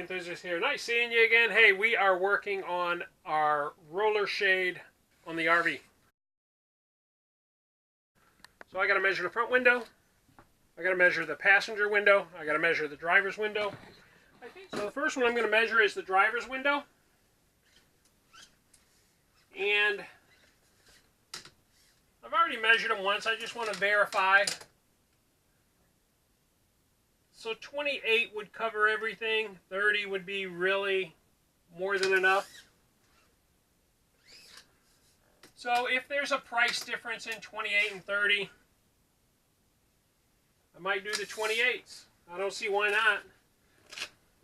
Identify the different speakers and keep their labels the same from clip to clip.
Speaker 1: Enthusiast here. Nice seeing you again. Hey, we are working on our roller shade on the RV. So I got to measure the front window. I got to measure the passenger window. I got to measure the driver's window. So the first one I'm going to measure is the driver's window. And I've already measured them once. I just want to verify. So 28 would cover everything. 30 would be really more than enough. So if there's a price difference in 28 and 30, I might do the 28s. I don't see why not.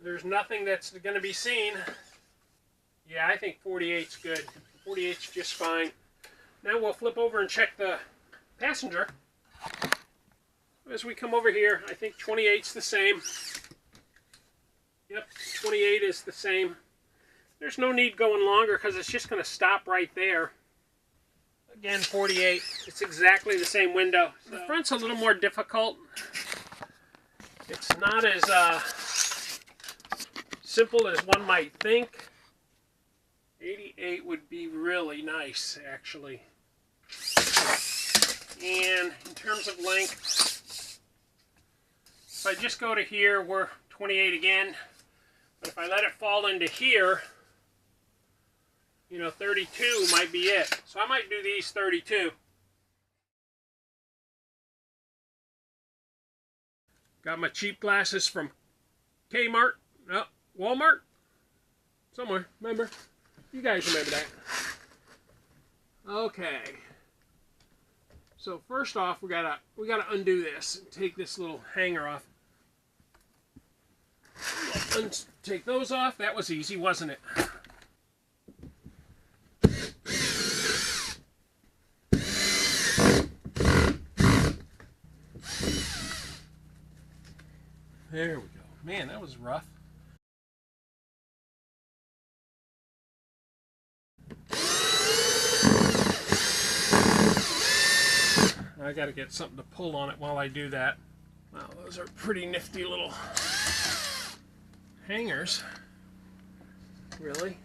Speaker 1: There's nothing that's going to be seen. Yeah, I think 48's good. 48's just fine. Now we'll flip over and check the passenger. As we come over here, I think 28's the same. Yep, 28 is the same. There's no need going longer because it's just going to stop right there. Again, 48. It's exactly the same window. So the front's a little more difficult. It's not as simple as one might think. 88 would be really nice, actually. And in terms of length, if I just go to here, we're 28 again. But if I let it fall into here, you know, 32 might be it. So I might do these 32. Got my cheap glasses from Kmart. No, Walmart. Somewhere, remember? You guys remember that. Okay. So first off, we gotta undo this and take this little hanger off. Take those off. That was easy, wasn't it? There we go. Man, that was rough. I got to get something to pull on it while I do that. Wow, those are pretty nifty little hangers. Really?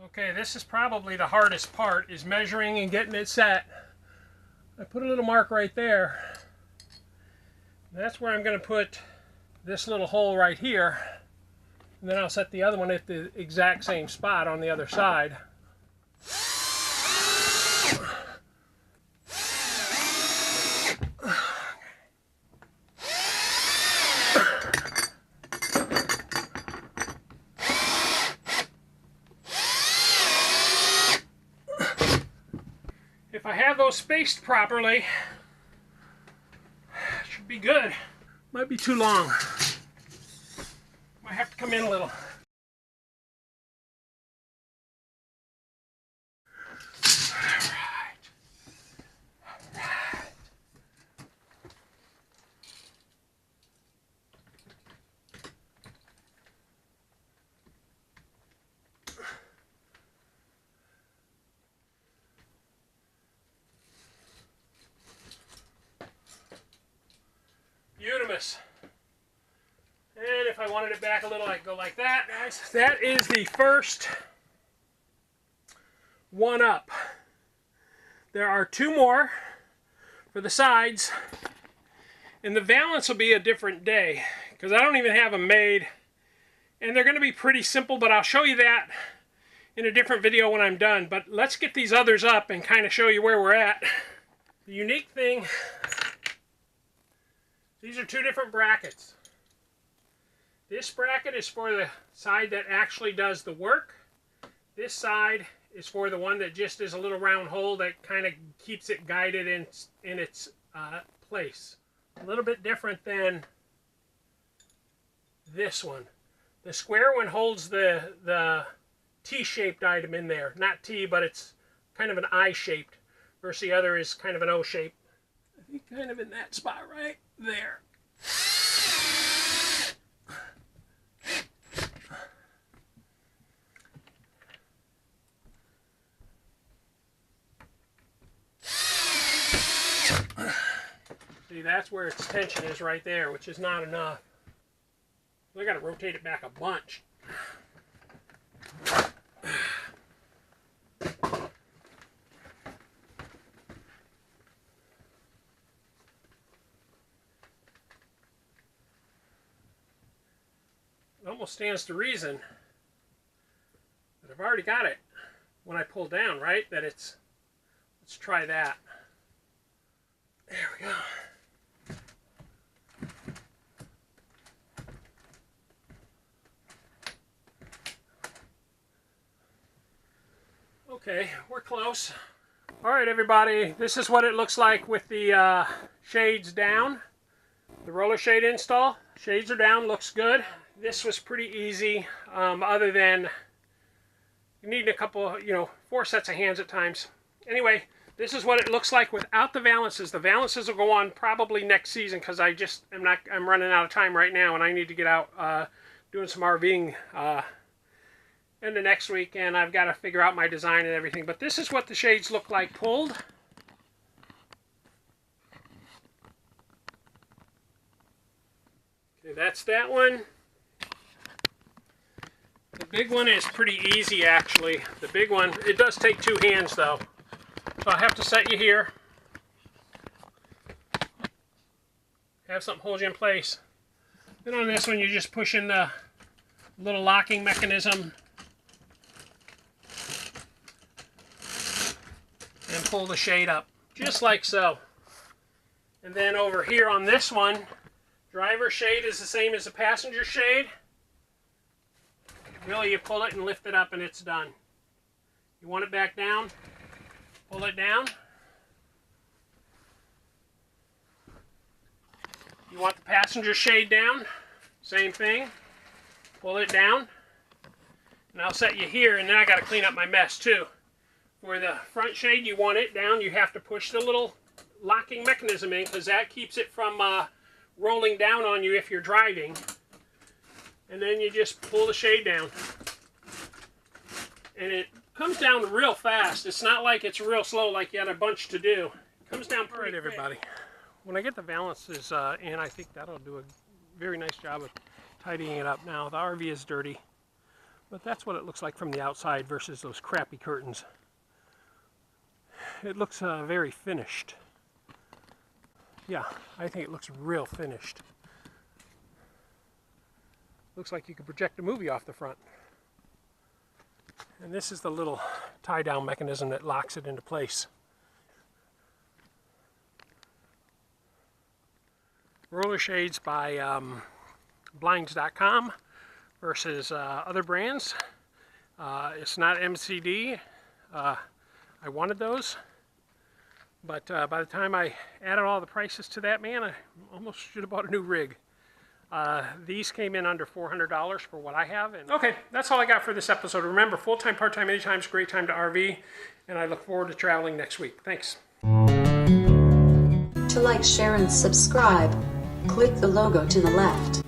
Speaker 1: Okay, this is probably the hardest part, is measuring and getting it set. I put a little mark right there. That's where I'm going to put this little hole right here. And then I'll set the other one at the exact same spot on the other side. If I have those spaced properly, should be good. Might be too long. Might have to come in a little. Beautimous. And if I wanted it back a little, I could go like that, guys. That is the first one up. There are two more for the sides, and the valance will be a different day because I don't even have them made, and they're going to be pretty simple, but I'll show you that in a different video when I'm done. But let's get these others up and kind of show you where we're at. The unique thing, these are two different brackets. This bracket is for the side that actually does the work. This side is for the one that just is a little round hole that kind of keeps it guided in its place. A little bit different than this one. The square one holds the T-shaped item in there. Not T, but it's kind of an I-shaped, versus the other is kind of an O-shape. I think kind of in that spot right there. See, that's where its tension is right there, which is not enough. So I got to rotate it back a bunch. It almost stands to reason that I've already got it when I pull down, right? That it's, let's try that. There we go. Okay, we're close. All right, everybody, this is what it looks like with the shades down. The roller shade install. Shades are down, looks good. This was pretty easy, other than you need a couple, 4 sets of hands at times. Anyway, this is what it looks like without the valances. The valances will go on probably next season because I'm running out of time right now and I need to get out doing some RVing in the next week, and I've got to figure out my design and everything. But this is what the shades look like pulled. Okay, that's that one. The big one is pretty easy, actually. The big one, it does take 2 hands though. So I have to set you here. Have something hold you in place. Then on this one, you just push in the little locking mechanism and pull the shade up, just like so. And then over here on this one, driver shade is the same as the passenger shade. Really, you pull it and lift it up and it's done. You want it back down, pull it down. You want the passenger shade down, same thing. Pull it down. And I'll set you here, and then I got to clean up my mess too. For the front shade, you want it down, you have to push the little locking mechanism in because that keeps it from rolling down on you if you're driving. And then you just pull the shade down. And it comes down real fast. It's not like it's real slow like you had a bunch to do. It comes down pretty quick. All right, everybody. When I get the valances in, I think that'll do a very nice job of tidying it up. Now, the RV is dirty, but that's what it looks like from the outside versus those crappy curtains. It looks very finished. Yeah, I think it looks real finished. Looks like you could project a movie off the front. And this is the little tie-down mechanism that locks it into place. Roller shades by blinds.com versus other brands. It's not MCD. I wanted those, but by the time I added all the prices to that, man, I almost should have bought a new rig. These came in under $400 for what I have. And okay, that's all I got for this episode. Remember, full-time, part-time, anytime is a great time to RV, and I look forward to traveling next week. Thanks.
Speaker 2: To like, share, and subscribe, click the logo to the left.